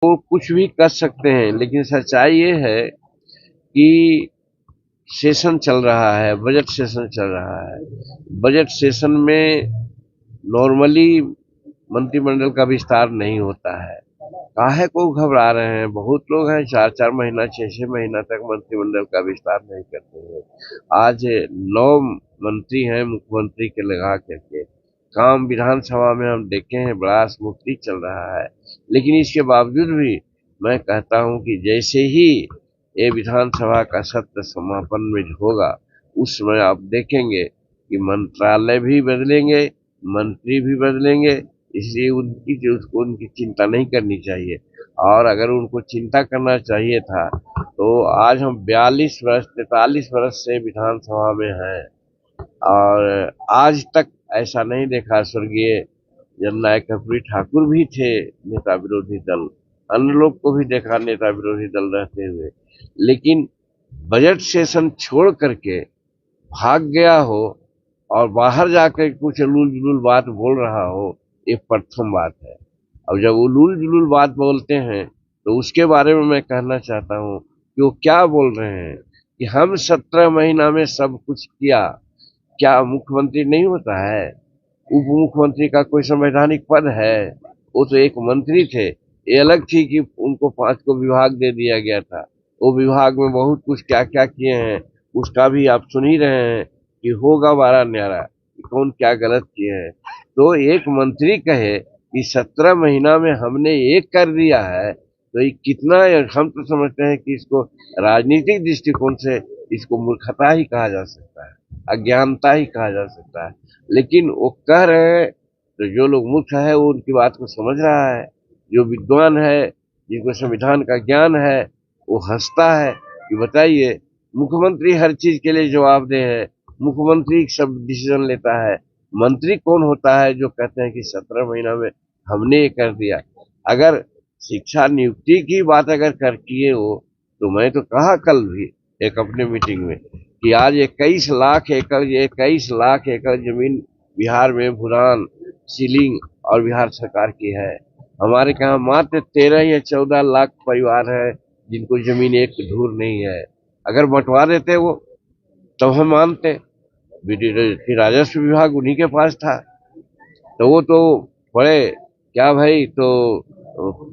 वो कुछ भी कर सकते हैं, लेकिन सच्चाई ये है कि सेशन चल रहा है, बजट सेशन चल रहा है। बजट सेशन में नॉर्मली मंत्रिमंडल का विस्तार नहीं होता है। काहे को घबरा रहे हैं? बहुत लोग हैं 4-4 महीना 6-6 महीना तक मंत्रिमंडल का विस्तार नहीं करते हैं। आज 9 मंत्री हैं मुख्यमंत्री के लगा करके। काम विधानसभा में हम देखे हैं बड़ा स्मूथली चल रहा है, लेकिन इसके बावजूद भी मैं कहता हूं कि जैसे ही ये विधानसभा का सत्र समापन में होगा, उस समय आप देखेंगे कि मंत्रालय भी बदलेंगे, मंत्री भी बदलेंगे। इसलिए उनकी चिंता नहीं करनी चाहिए। और अगर उनको चिंता करना चाहिए था तो आज हम 42 वर्ष 43 वर्ष से विधानसभा में हैं, और आज तक ऐसा नहीं देखा। स्वर्गीय जननायक कर्पूरी ठाकुर भी थे नेता विरोधी दल, अन्य लोग को भी देखा नेता विरोधी दल रहते हुए, लेकिन बजट सेशन छोड़ करके भाग गया हो और बाहर जाकर कुछ उलूल जुलूल बात बोल रहा हो, ये प्रथम बात है। अब जब उलूल जुलूल बात बोलते हैं तो उसके बारे में मैं कहना चाहता हूँ कि वो क्या बोल रहे हैं कि हम 17 महीना में सब कुछ किया। क्या मुख्यमंत्री नहीं होता है? उप मुख्यमंत्री का कोई संवैधानिक पद है? वो तो एक मंत्री थे। ये अलग थी कि उनको 5 को विभाग दे दिया गया था। वो विभाग में बहुत कुछ क्या क्या किए हैं उसका भी आप सुन ही रहे हैं कि होगा बारह न्यारा कि कौन क्या गलत किए हैं। तो एक मंत्री कहे कि 17 महीना में हमने ये कर दिया है, तो ये कितना, हम तो समझते हैं कि इसको राजनीतिक दृष्टिकोण से इसको मूर्खता ही कहा जा सकता है, अज्ञानता ही कहा जा सकता है। लेकिन वो कह रहे हैं तो जो लोग मूर्ख है वो उनकी बात को समझ रहा है। जो विद्वान है, जिनको संविधान का ज्ञान है, वो हंसता है कि बताइए, मुख्यमंत्री हर चीज के लिए जवाबदेह है, मुख्यमंत्री सब डिसीजन लेता है। मंत्री कौन होता है जो कहते हैं कि 17 महीना में हमने ये कर दिया? अगर शिक्षा नियुक्ति की बात अगर कर किए हो तो मैं तो कहा कल भी एक अपने मीटिंग में कि आज 21 लाख एकड़ जमीन बिहार में भूदान सीलिंग और बिहार सरकार की है। हमारे यहाँ मात्र 13 या 14 लाख परिवार है जिनको जमीन एक धूर नहीं है। अगर बंटवा देते वो तब हम मानते, राजस्व विभाग उन्हीं के पास था। तो वो तो पढ़े क्या भाई, तो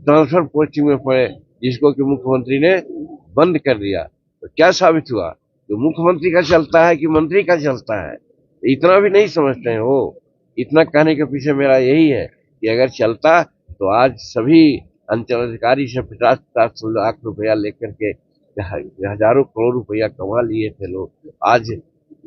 ट्रांसफर पोस्टिंग में पढ़े, जिसको कि मुख्यमंत्री ने बंद कर दिया। तो क्या साबित हुआ? तो मुख्यमंत्री का चलता है कि मंत्री का चलता है? इतना भी नहीं समझते हैं वो। इतना कहने के पीछे मेरा यही है कि अगर चलता तो आज सभी अंचलाधिकारी से 50-50 लाख रुपया लेकर के हजारों करोड़ रुपया कमा लिए थे लोग। आज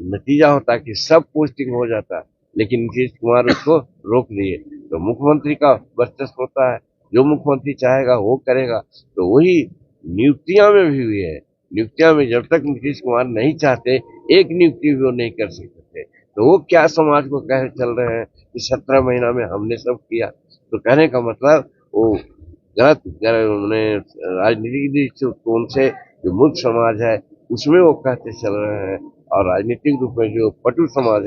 नतीजा होता कि सब पोस्टिंग हो जाता, लेकिन नीतीश कुमार उसको रोक दिए। तो मुख्यमंत्री का वर्चस्व होता है, जो मुख्यमंत्री चाहेगा वो करेगा। तो वही नियुक्तियां में भी हुई है। नियुक्तियां में जब तक नीतीश कुमार नहीं चाहते, एक नियुक्ति भी वो नहीं कर सकते थे। तो वो क्या समाज को कह चल रहे हैं कि 17 महीना में हमने सब किया? तो कहने का मतलब वो गलत राजनीतिक दृष्टिकोण से जो मूर्ख समाज है उसमें वो कहते चल रहे हैं, और राजनीतिक रूप में जो पटु समाज